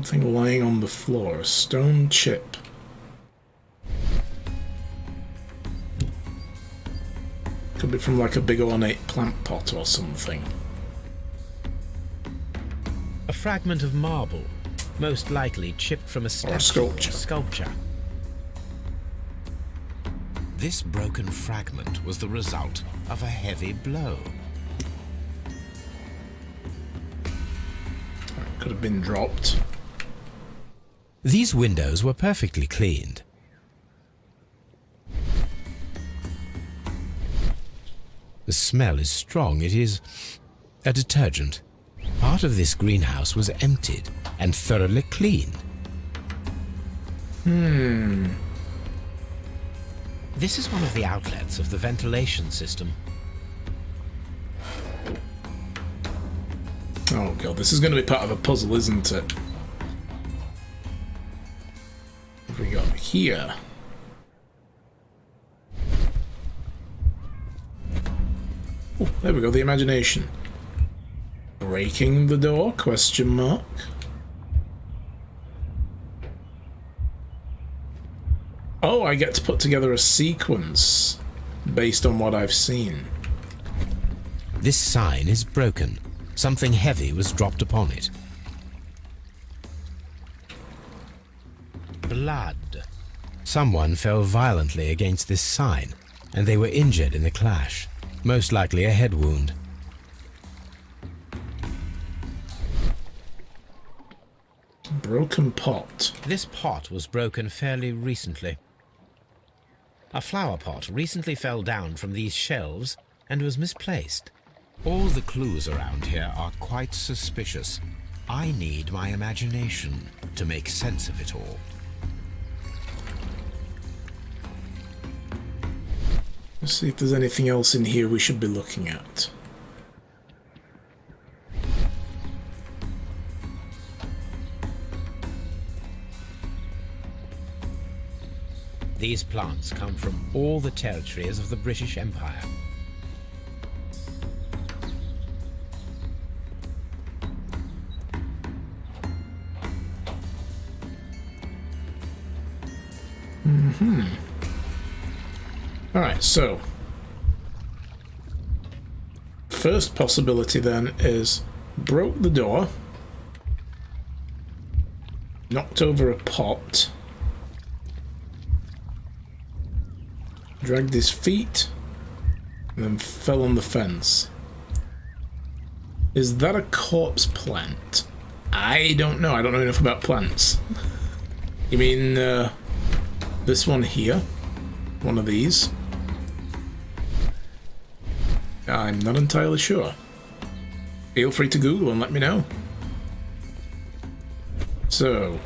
Something lying on the floor. A stone chip. Could be from like a big ornate plant pot or something. A fragment of marble, most likely chipped from a statue or sculpture. This broken fragment was the result of a heavy blow. Could have been dropped. These windows were perfectly cleaned. The smell is strong. It is a detergent. Part of this greenhouse was emptied and thoroughly cleaned. This is one of the outlets of the ventilation system. Oh god, this is going to be part of a puzzle, isn't it? What have we got here? Oh, there we go, the imagination. Breaking the door, question mark. Oh, I get to put together a sequence based on what I've seen. This sign is broken. Something heavy was dropped upon it. Blood. Someone fell violently against this sign, and they were injured in the clash. Most likely a head wound. Broken pot. This pot was broken fairly recently. A flower pot recently fell down from these shelves and was misplaced. All the clues around here are quite suspicious. I need my imagination to make sense of it all. Let's see if there's anything else in here we should be looking at. These plants come from all the territories of the British Empire. Alright, so first possibility then is broke the door, knocked over a pot, dragged his feet, and then fell on the fence. Is that a corpse plant? I don't know. I don't know enough about plants. You mean this one here? One of these? I'm not entirely sure. Feel free to Google and let me know. So...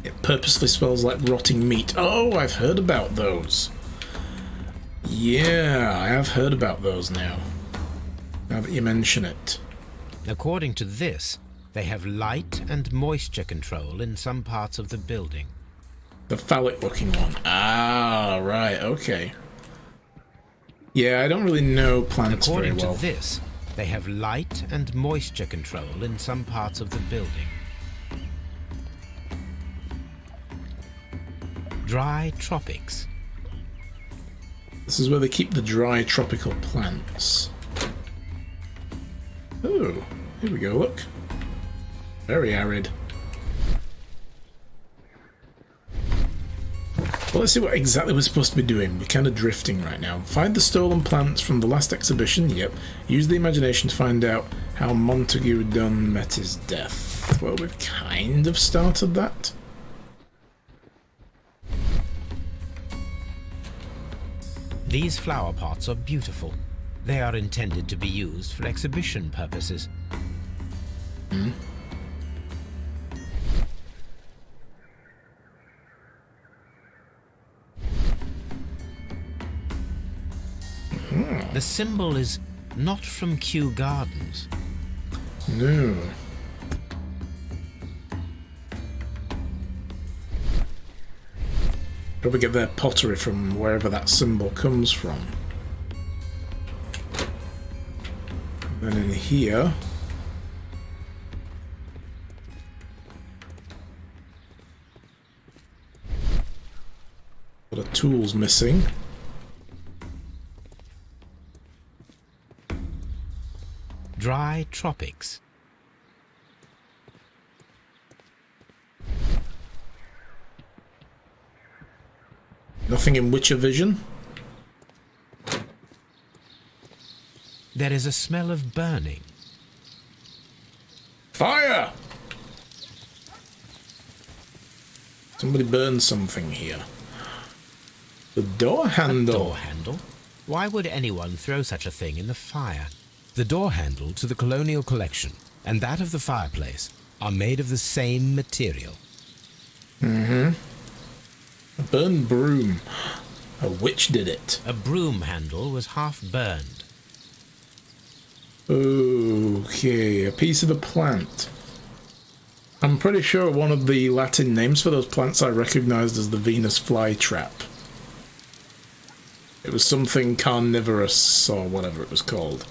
It purposely smells like rotting meat. Oh, I've heard about those. Yeah, I have heard about those now. Now that you mention it. According to this, they have light and moisture control in some parts of the building. The phallic-looking one. Ah, right, okay. Yeah, I don't really know plants very well. According to this, they have light and moisture control in some parts of the building. Dry tropics. This is where they keep the dry tropical plants. Oh, here we go, look. Very arid. Well, let's see what exactly we're supposed to be doing. We're kind of drifting right now. Find the stolen plants from the last exhibition. Yep. Use the imagination to find out how Montague Dunn met his death. Well, we've kind of started that. These flower pots are beautiful. They are intended to be used for exhibition purposes. The symbol is not from Kew Gardens. No. Probably get their pottery from wherever that symbol comes from. And then in here... got a tools missing. Dry tropics. Nothing in Witcher vision. There is a smell of burning. Fire! Somebody burned something here. The door handle. A door handle? Why would anyone throw such a thing in the fire? The door handle to the Colonial collection and that of the fireplace are made of the same material. A burned broom. A witch did it. A broom handle was half burned. Okay, a piece of a plant. I'm pretty sure one of the Latin names for those plants I recognised as the Venus flytrap. It was something carnivorous or whatever it was called.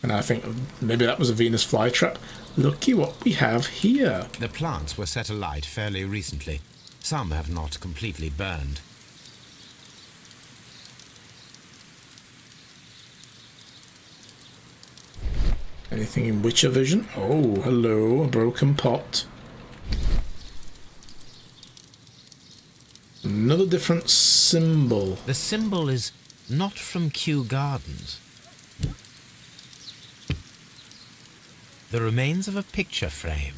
And I think maybe that was a Venus flytrap. Looky what we have here. The plants were set alight fairly recently. Some have not completely burned. Anything in Witcher vision? Oh, hello, a broken pot. Another different symbol. The symbol is not from Kew Gardens. The remains of a picture frame.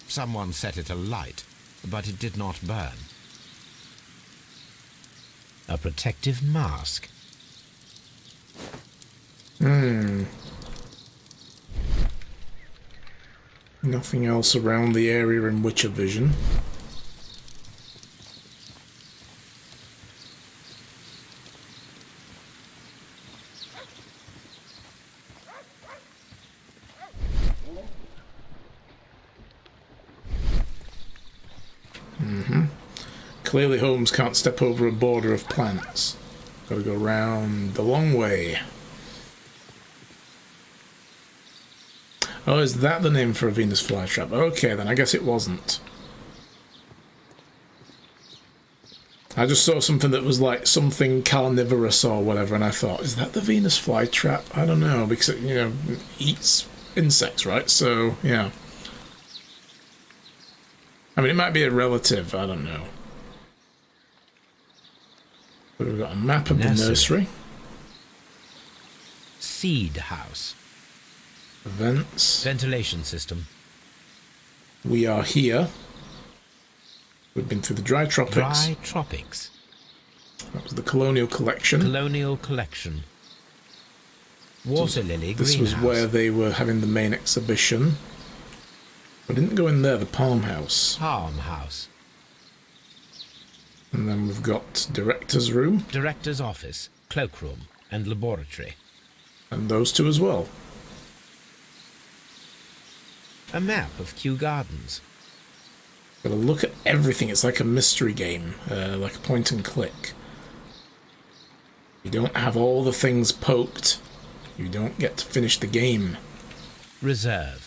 Someone set it alight, but it did not burn. A protective mask. Nothing else around the area in Witcher vision. Clearly Holmes can't step over a border of plants. Gotta go round the long way. Oh, is that the name for a Venus flytrap? Okay, then I guess it wasn't. I just saw something that was like something carnivorous or whatever, and I thought, is that the Venus flytrap? I don't know, because it, you know, eats insects, right? So, yeah. I mean, it might be a relative, I don't know. But we've got a map of the nursery. Seed house. Events. Ventilation system. We are here. We've been through the dry tropics. Dry tropics. That was the Colonial collection. Colonial collection. Water lily greenhouse. This was where they were having the main exhibition. We didn't go in there, the Palm House. Palm house. And then we've got Director's Room. Director's office, cloakroom, and laboratory. And those two as well. A map of Kew Gardens. Gotta look at everything. It's like a mystery game, like a point and click. You don't have all the things poked. You don't get to finish the game. Reserve.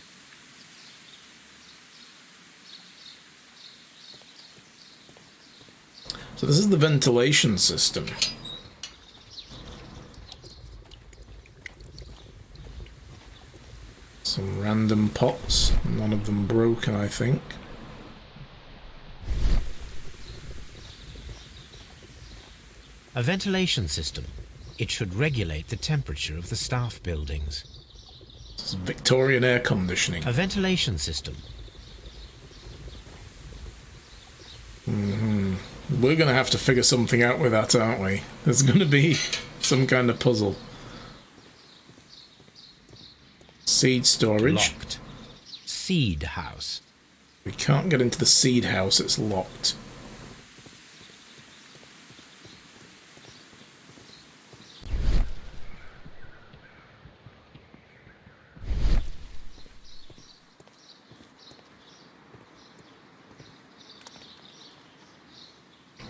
So this is the ventilation system. Some random pots, none of them broken, I think. A ventilation system. It should regulate the temperature of the staff buildings. This is Victorian air conditioning. A ventilation system. We're going to have to figure something out with that, aren't we? There's going to be some kind of puzzle. Seed storage. Locked. Seed house. We can't get into the seed house, it's locked.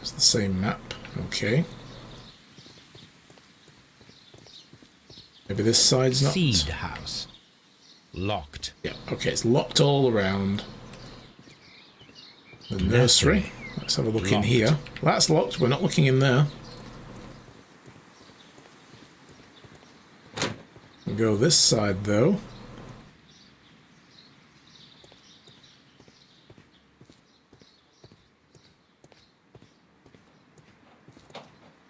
It's the same map. Okay. Maybe this side's not... Seed house. Locked. Yeah, okay, it's locked all around. The nursery. Let's have a look in here. That's locked. We're not looking in there. We'll go this side, though.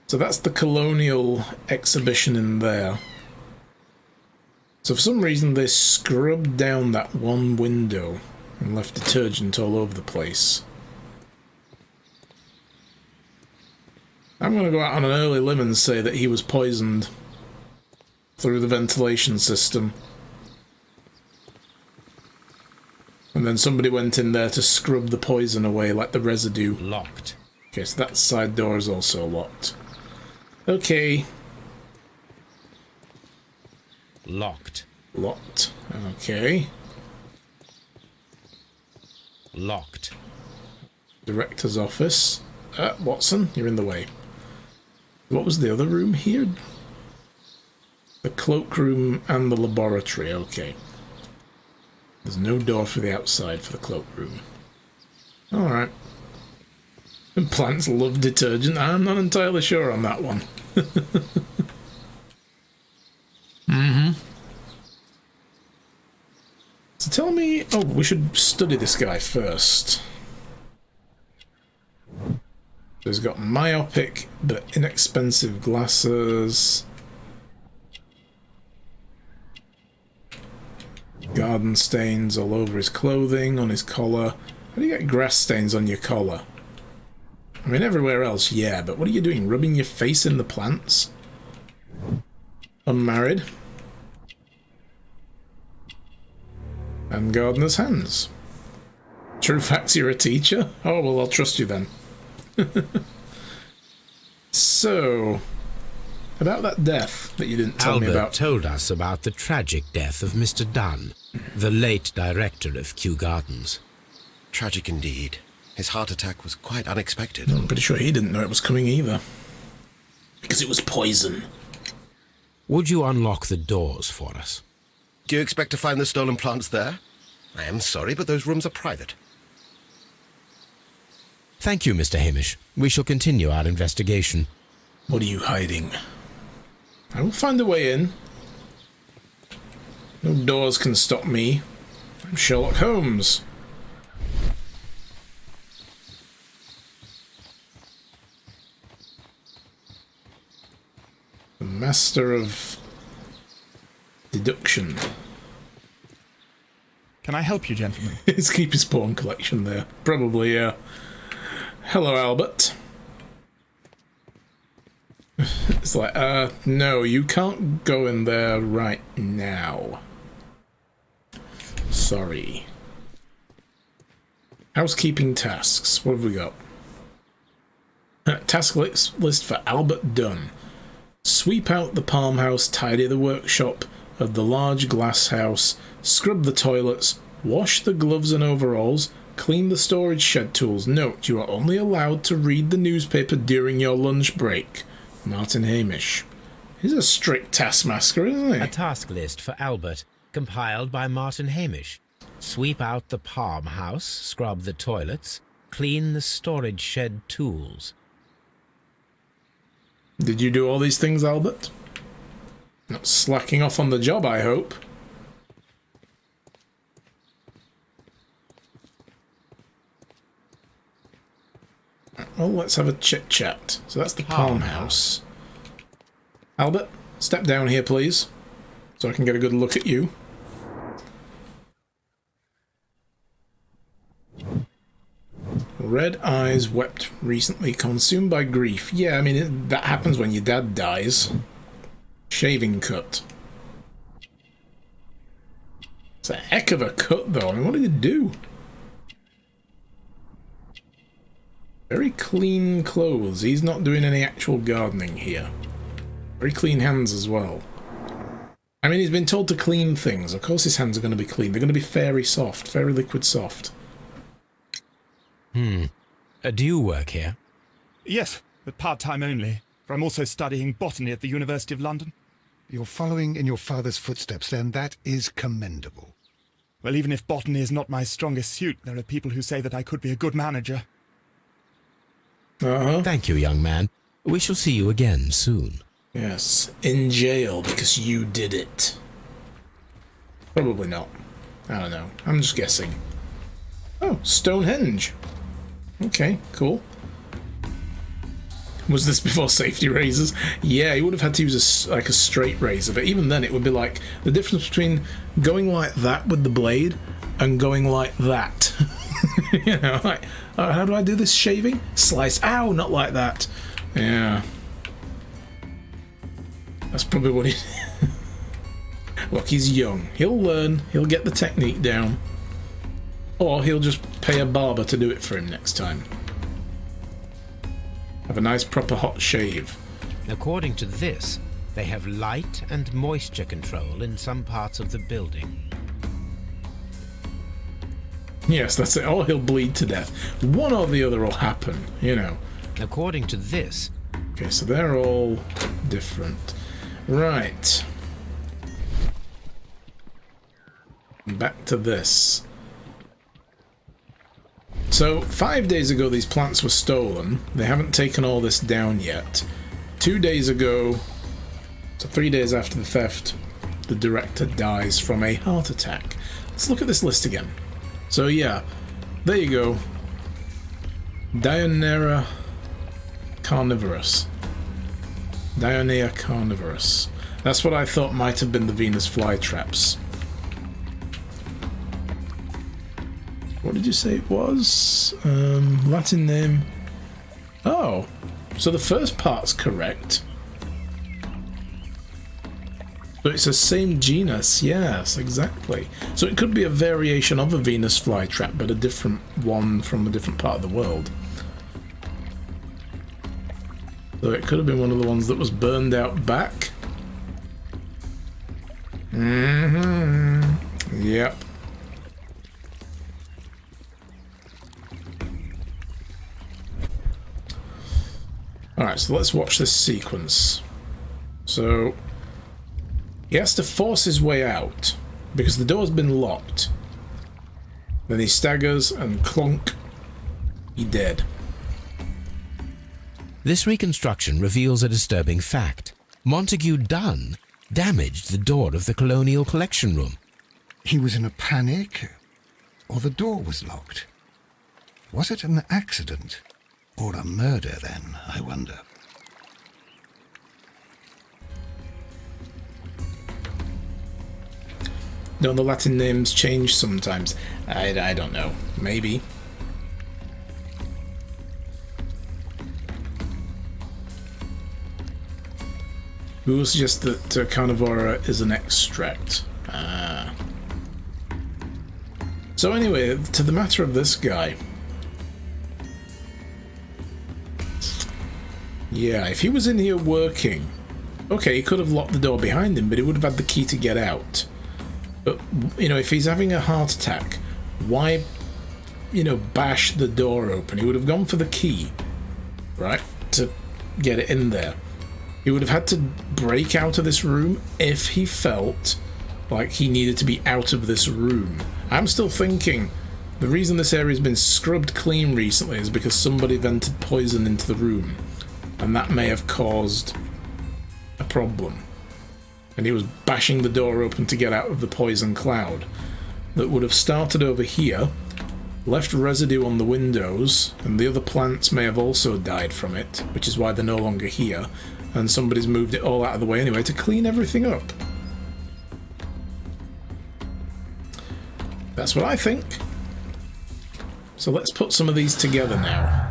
So that's the Colonial exhibition in there. So for some reason they scrubbed down that one window and left detergent all over the place. I'm going to go out on an early limb and say that he was poisoned through the ventilation system. And then somebody went in there to scrub the poison away, like the residue. Locked. Okay, so that side door is also locked. Okay. Locked. Locked. Okay. Locked. Director's office. Watson, you're in the way. What was the other room here? The cloakroom and the laboratory. Okay. There's no door for the outside for the cloakroom. Alright. And plants love detergent. I'm not entirely sure on that one. So tell me... Oh, we should study this guy first. So he's got myopic but inexpensive glasses. Garden stains all over his clothing, on his collar. How do you get grass stains on your collar? I mean, everywhere else, yeah, but what are you doing? Rubbing your face in the plants? Unmarried. And gardener's hands. True facts, you're a teacher? Oh, well, I'll trust you then. So, about that death that you didn't tell me about. Albert told us about the tragic death of Mr. Dunn, the late director of Kew Gardens. Tragic indeed. His heart attack was quite unexpected. I'm pretty sure he didn't know it was coming either. Because it was poison. Would you unlock the doors for us? Do you expect to find the stolen plants there? I am sorry, but those rooms are private. Thank you, Mr. Hamish. We shall continue our investigation. What are you hiding? I will find a way in. No doors can stop me. I'm Sherlock Holmes. The master of deduction. Can I help you, gentlemen? His keep his pawn collection there. Probably, yeah. Hello, Albert. It's like, no, you can't go in there right now. Sorry. Housekeeping tasks. What have we got? Task list for Albert Dunn. Sweep out the palm house, tidy the workshop of the large glass house, scrub the toilets, wash the gloves and overalls, clean the storage shed tools. Note, you are only allowed to read the newspaper during your lunch break. Martin Hamish. He's a strict taskmaster, isn't he? A task list for Albert, compiled by Martin Hamish. Sweep out the palm house, scrub the toilets, clean the storage shed tools. Did you do all these things, Albert? Not slacking off on the job, I hope. Well, let's have a chit-chat. So that's the palm house. Albert, step down here, please, so I can get a good look at you. Red eyes, wept recently, consumed by grief. Yeah, I mean, that happens when your dad dies. Shaving cut. It's a heck of a cut, though. I mean, what did he do? Very clean clothes. He's not doing any actual gardening here. Very clean hands as well. I mean, he's been told to clean things. Of course his hands are going to be clean. They're going to be fairy soft, fairy liquid soft. Do you work here? Yes, but part-time only, for I'm also studying botany at the University of London. You're following in your father's footsteps, then. That is commendable. Well, even if botany is not my strongest suit, there are people who say that I could be a good manager. Thank you, young man. We shall see you again soon. Yes, in jail because you did it. Probably not. I don't know. I'm just guessing. Oh, Stonehenge. Okay, cool. Was this before safety razors? Yeah, he would have had to use a straight razor, but even then it would be like the difference between going like that with the blade and going like that. You know, like, how do I do this shaving? Slice. Ow, not like that. Yeah. That's probably what he... Look, he's young. He'll learn. He'll get the technique down. Or he'll just pay a barber to do it for him next time. Have a nice proper hot shave. According to this, they have light and moisture control in some parts of the building. Yes, that's it. Or he'll bleed to death. One or the other will happen, you know. According to this... Okay, so they're all different. Right. Back to this. So, 5 days ago these plants were stolen. They haven't taken all this down yet. 2 days ago, so 3 days after the theft, the director dies from a heart attack. Let's look at this list again. So yeah, there you go. Dionea carnivorous. Dionea carnivorous. That's what I thought might have been the Venus flytraps. What did you say it was? Latin name. Oh, so the first part's correct. So it's the same genus, yes, exactly. So it could be a variation of a Venus flytrap, but a different one from a different part of the world. So it could have been one of the ones that was burned out back. Yep. Alright, so let's watch this sequence. So he has to force his way out because the door's been locked. Then he staggers and clunk, he's dead. This reconstruction reveals a disturbing fact. Montague Dunn damaged the door of the Colonial collection room. He was in a panic, or the door was locked. Was it an accident? Or a murder, then, I wonder. Don't the Latin names change sometimes? I don't know. Maybe. We will suggest that Carnivora is an extract. So anyway, to the matter of this guy. Yeah, if he was in here working, okay, he could have locked the door behind him, but he would have had the key to get out. But, you know, if he's having a heart attack, why, you know, bash the door open? He would have gone for the key, right, to get it in there. He would have had to break out of this room if he felt like he needed to be out of this room. I'm still thinking the reason this area's been scrubbed clean recently is because somebody vented poison into the room. And that may have caused a problem. And he was bashing the door open to get out of the poison cloud. That would have started over here, left residue on the windows, and the other plants may have also died from it, which is why they're no longer here, and somebody's moved it all out of the way anyway to clean everything up. That's what I think. So let's put some of these together now.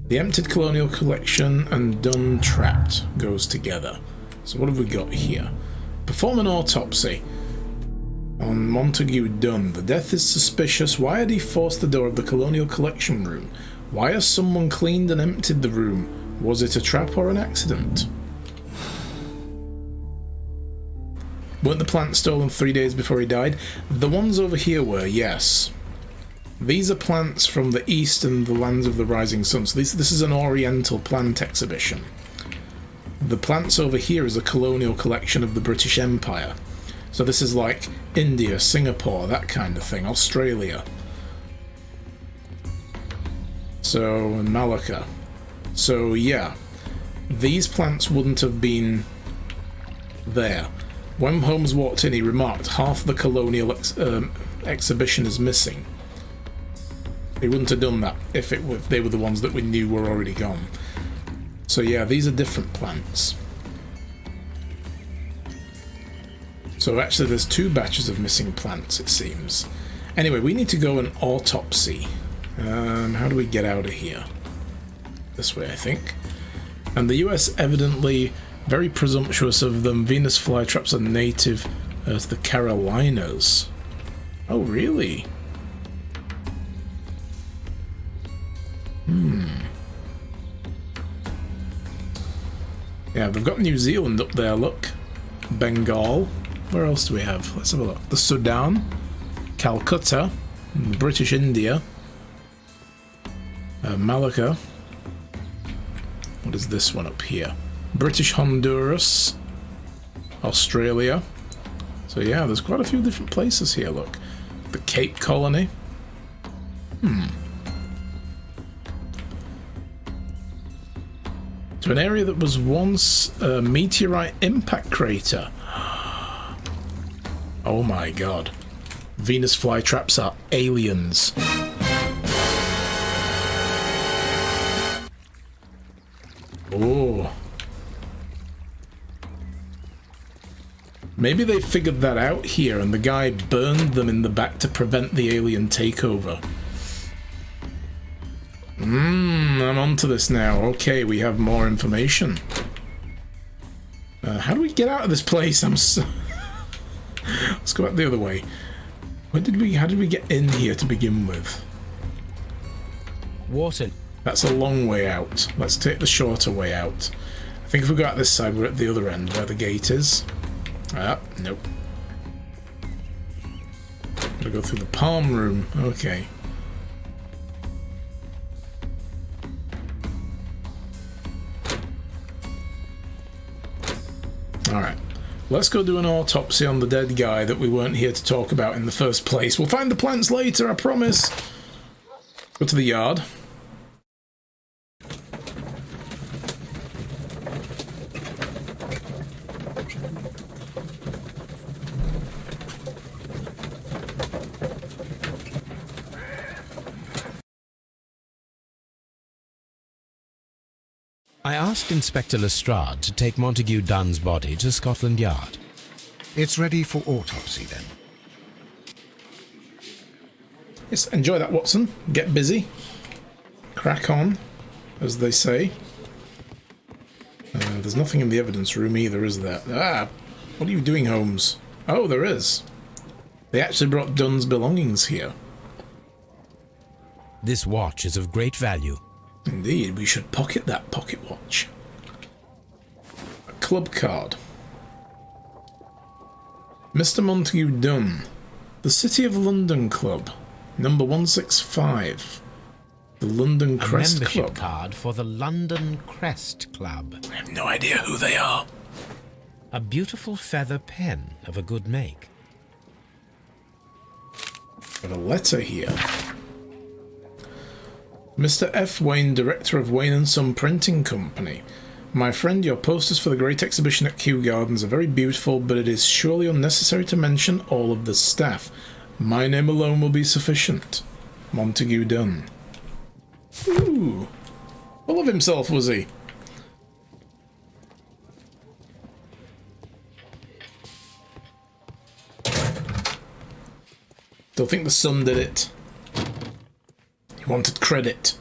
The emptied Colonial collection and Dunn trapped goes together. So what have we got here? Perform an autopsy on Montague Dunn. The death is suspicious. Why had he forced the door of the Colonial collection room? Why has someone cleaned and emptied the room? Was it a trap or an accident? Weren't the plants stolen 3 days before he died? The ones over here were, yes. These are plants from the east and the lands of the rising sun. So this is an oriental plant exhibition. The plants over here is a colonial collection of the British Empire. So this is like India, Singapore, that kind of thing, Australia. So, and Malacca. So yeah, these plants wouldn't have been there. When Holmes walked in, he remarked half the colonial exhibition is missing. He wouldn't have done that if they were the ones that we knew were already gone. So yeah, these are different plants. So actually there's 2 batches of missing plants, it seems. Anyway, we need to go an autopsy. How do we get out of here? This way, I think. And the US evidently very presumptuous of them. Venus flytraps are native to the Carolinas. Oh, really? Yeah, they've got New Zealand up there, look. Bengal. Where else do we have? Let's have a look. The Sudan, Calcutta, British India, Malacca. What is this one up here? British Honduras, Australia. So yeah, there's quite a few different places here, look. The Cape Colony. To an area that was once a meteorite impact crater. Oh my god. Venus flytraps are aliens. Oh. Maybe they figured that out here and the guy burned them in the back to prevent the alien takeover. I'm onto this now. Okay, we have more information. How do we get out of this place? Let's go back the other way. How did we get in here to begin with? Water. That's a long way out. Let's take the shorter way out. I think if we go out this side, we're at the other end where the gate is. Ah, nope. Gotta go through the palm room. Okay. Alright. Let's go do an autopsy on the dead guy that we weren't here to talk about in the first place. We'll find the plants later, I promise. Go to the yard. I asked Inspector Lestrade to take Montague Dunn's body to Scotland Yard. It's ready for autopsy, then. Yes, enjoy that, Watson. Get busy. Crack on, as they say. There's nothing in the evidence room either, is there? Ah! What are you doing, Holmes? Oh, there is. They actually brought Dunn's belongings here. This watch is of great value. Indeed, we should pocket that pocket watch. A club card. Mr. Montague Dunn, the City of London Club, number 165. The London Crest A membership Club. card for the London Crest Club. I have no idea who they are. A beautiful feather pen of a good make. Got a letter here. Mr. F. Wayne, Director of Wayne & Son Printing Company. My friend, your posters for the Great Exhibition at Kew Gardens are very beautiful, but it is surely unnecessary to mention all of the staff. My name alone will be sufficient. Montague Dunn. Ooh. Full of himself, was he? Don't think the Sun did it. He wanted credit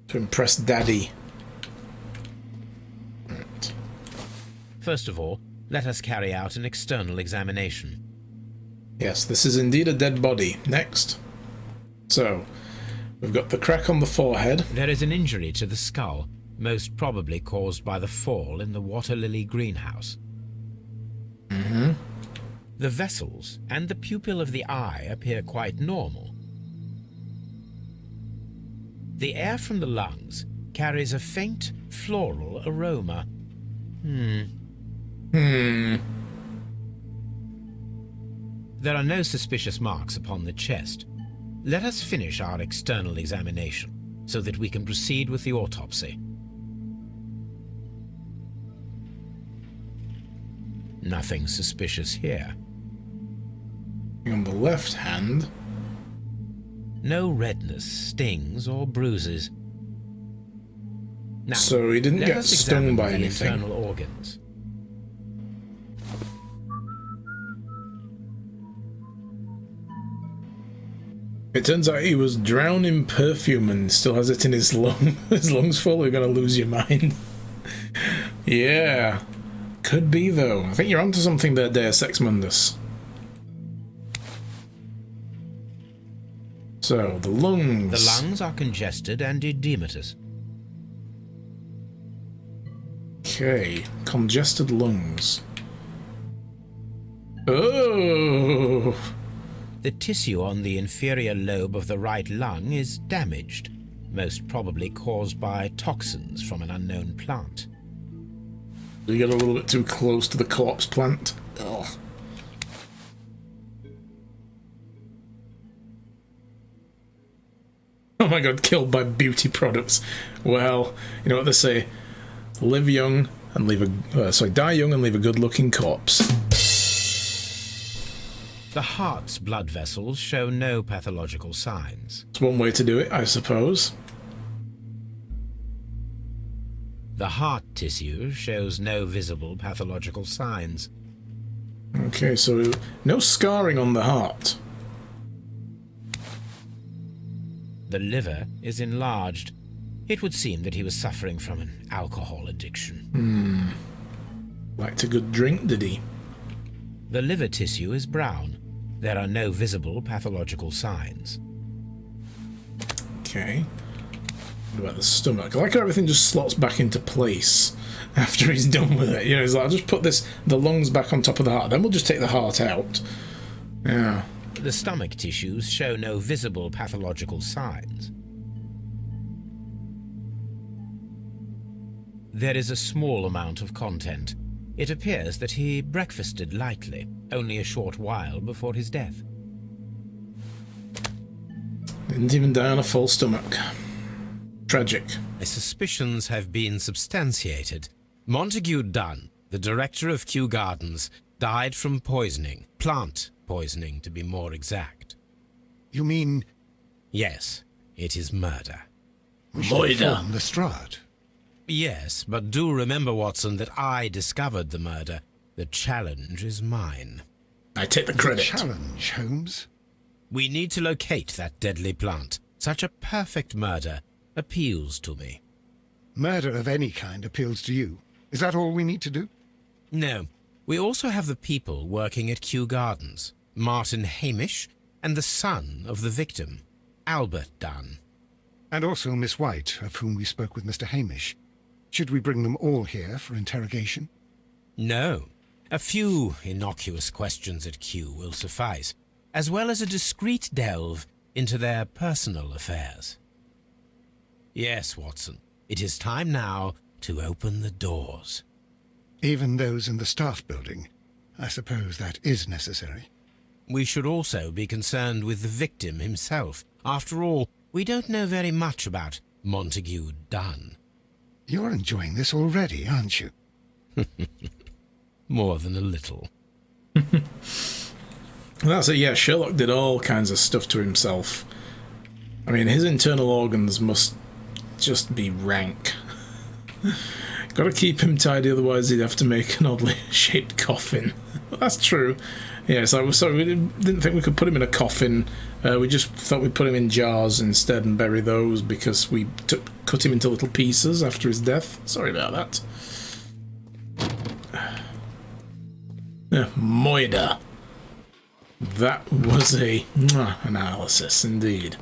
to impress Daddy. Right. First of all, let us carry out an external examination. Yes, this is indeed a dead body. Next. So, we've got the crack on the forehead. There is an injury to the skull, most probably caused by the fall in the water lily greenhouse. Mm-hmm. The vessels and the pupil of the eye appear quite normal. The air from the lungs carries a faint floral aroma. There are no suspicious marks upon the chest. Let us finish our external examination so that we can proceed with the autopsy. Nothing suspicious here. On the left hand. No redness, stings, or bruises. Now, So he didn't let get us stung examine by the anything. internal organs. It turns out he was drowned in perfume and still has it in his his lungs full. You're gonna lose your mind. Yeah. Could be, though. I think you're onto something there, Deus Ex Mundus. So, the lungs. The lungs are congested and edematous. Okay. Congested lungs. Oh! The tissue on the inferior lobe of the right lung is damaged, most probably caused by toxins from an unknown plant. You get a little bit too close to the corpse plant. Ugh. Oh my god, killed by beauty products. Well, you know what they say. Live young and leave a... die young and leave a good-looking corpse. The heart's blood vessels show no pathological signs. It's one way to do it, I suppose. The heart tissue shows no visible pathological signs. Okay, so no scarring on the heart. The liver is enlarged. It would seem that he was suffering from an alcohol addiction. Liked a good drink, did he? The liver tissue is brown. There are no visible pathological signs. Okay. What about the stomach? I like how everything just slots back into place after he's done with it. You know, he's like, I'll just put the lungs back on top of the heart, then we'll just take the heart out. Yeah. The stomach tissues show no visible pathological signs. There is a small amount of content. It appears that he breakfasted lightly, only a short while before his death. Didn't even die on a full stomach. Tragic. My suspicions have been substantiated. Montague Dunn, the director of Kew Gardens, died from poisoning. Plant poisoning, to be more exact. You mean Yes, it is murder. we should inform Lestrade? Yes, but do remember, Watson, that I discovered the murder. The challenge is mine. I take the credit. Challenge, Holmes. We need to locate that deadly plant. Such a perfect murder appeals to me. Murder of any kind appeals to you. Is that all we need to do? No, we also have the people working at Kew Gardens. Martin Hamish and the son of the victim, Albert Dunn. And also Miss White, of whom we spoke with Mr. Hamish. Should we bring them all here for interrogation? No. A few innocuous questions at Kew will suffice, as well as a discreet delve into their personal affairs. Yes, Watson, it is time now to open the doors. Even those in the staff building. I suppose that is necessary. We should also be concerned with the victim himself. After all, we don't know very much about Montague Dunn. You're enjoying this already, aren't you? More than a little. That's it, yeah, Sherlock did all kinds of stuff to himself. I mean, his internal organs must just be rank. Gotta keep him tidy, otherwise he'd have to make an oddly shaped coffin. Well, that's true. Yeah, so sorry, we didn't think we could put him in a coffin. We just thought we'd put him in jars instead and bury those because we cut him into little pieces after his death. Sorry about that. Moida. That was a analysis, indeed.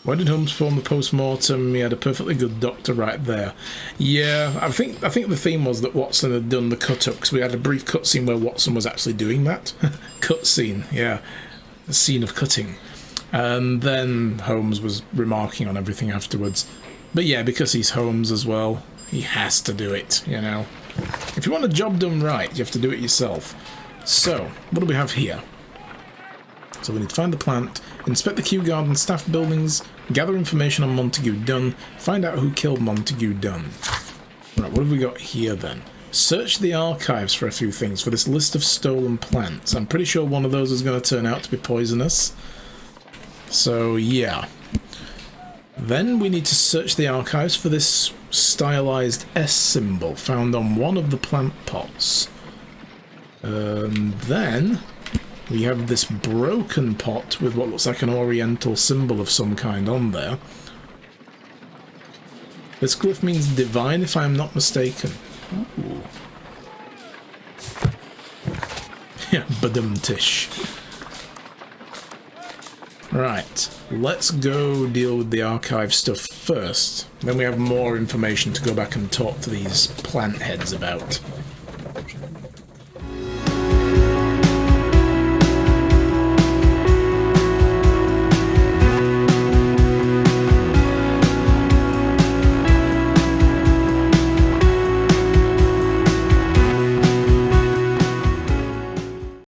Why did Holmes perform the post-mortem? He had a perfectly good doctor right there. Yeah, I think the theme was that Watson had done the cut-up, because we had a brief cutscene where Watson was actually doing that. Cutscene, yeah. A scene of cutting. And then Holmes was remarking on everything afterwards. But yeah, because he's Holmes as well, he has to do it, you know. If you want a job done right, you have to do it yourself. So, what do we have here? So we need to find the plant, inspect the Kew Garden staff buildings, gather information on Montague Dunn, find out who killed Montague Dunn. Right, what have we got here then? Search the archives for a few things, for this list of stolen plants. I'm pretty sure one of those is going to turn out to be poisonous. So, yeah. Then we need to search the archives for this stylized S symbol found on one of the plant pots. Then we have this broken pot with what looks like an oriental symbol of some kind on there. This glyph means divine, if I'm not mistaken. Ooh. Yeah, badum-tish. Right, let's go deal with the archive stuff first. Then we have more information to go back and talk to these plant heads about.